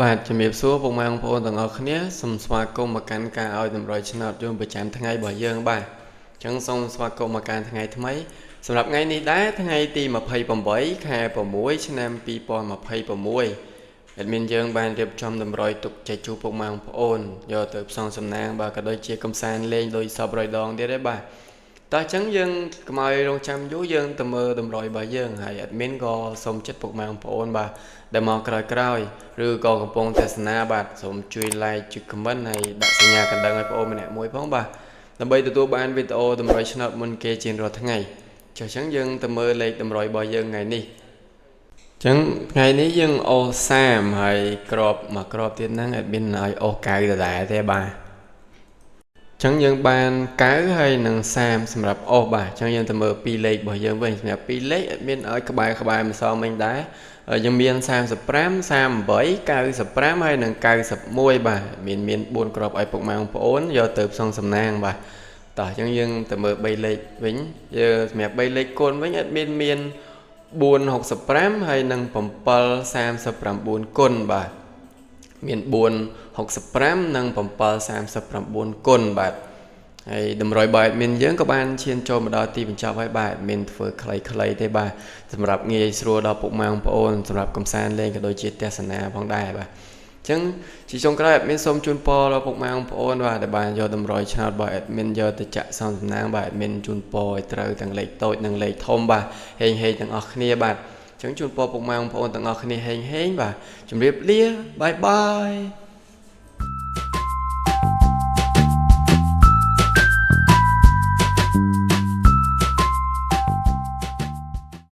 បាទជំរាបសួរពុកម៉ែបងប្អូនទាំងអស់គ្នាសូមស្វាគមន៍មកកាន់ការឲ្យតម្រុយឆ្នោតយើងប្រចាំថ្ងៃរបស់យើងបាទអញ្ចឹងសូមស្វាគមន៍មកកាន់ថ្ងៃថ្មីសម្រាប់ថ្ងៃនេះដែរថ្ងៃទី28ខែ6ឆ្នាំ2026admin យើងបានរៀបចំតម្រុយទុកចែកជូនពុកម៉ែបងប្អូនយកទៅផ្សងសំណាងបាទក៏ដូចជាកំសាន្តលេងដោយសពរយដងទៀតដែរបាទតោះអញ្ចឹងយើងកុំឲ្យរងចាំយូរយើងទៅមើលតម្រុយរបស់យើងហើយ admin ក៏សូមចិត្តពុកម៉ែបងប្អូនបាទដែលមកក្រោយឬក៏កំពុងទស្សនាបាទសូមជួយ like ជួយ comment ហើយដាក់សញ្ញាកណ្ដឹងឲ្យបងប្អូនម្នាក់មួយផងបាទដើម្បីទទួលបានវីដេអូតម្រុយឆ្នោតមុនគេជារាល់ថ្ងៃចុះអញ្ចឹងយើងទៅមើលលេខតម្រុយរបស់យើងថ្ងៃនេះអញ្ចឹងថ្ងៃនេះយើងអូស30ហើយក្របមួយក្របទៀតហ្នឹង admin ឲ្យអូស90ដដែលទេបាទចឹងយើងបានកៅហើយនឹង30សម្រាប់អូសបាទចឹងយើងទៅមើល2លេខរបស់យើងវិញសម្រាប់2លេខអត់មានឲ្យក្បែរម្សិលមិញដែរយើងមាន35 38 95ហើយនឹង91បាទមាន4ក្របឲ្យពុកម៉ែបងប្អូនយកទៅផ្សងសំណាងបាទតោះចឹងយើងទៅមើល3លេខវិញយើងសម្រាប់3លេខគុណវិញអត់មាន465ហើយនឹង739គុណបាទមាន465និង739គុណបាទហើយតម្រុយបាទមានយើងក៏បានឈានចូលមកដល់ទីបញ្ចប់ហើយបាទមានធ្វើខ្លីៗទេបាទសម្រាប់ងាយស្រួលដល់ពុកម៉ែបងប្អូនសម្រាប់កំសាន្តលេងក៏ដូចជាទស្សនាផងដែរបាទអញ្ចឹងជាចុងក្រោយ admin សូមជូនពរដល់ពុកម៉ែបងប្អូនបាទដែលបានយកតម្រុយឆ្នោតរបស់ admin យកទៅចាក់សំណាងបាទ admin ជូនពរឲ្យត្រូវទាំងលេខតូចនិងលេខធំបាទហេងទាំងអស់គ្នាបាទអញ្ចឹងជូនពរពុកម៉ែបងប្អូនទាំងអស់គ្នាហេងបាទជម្រាបលាបាយបាយ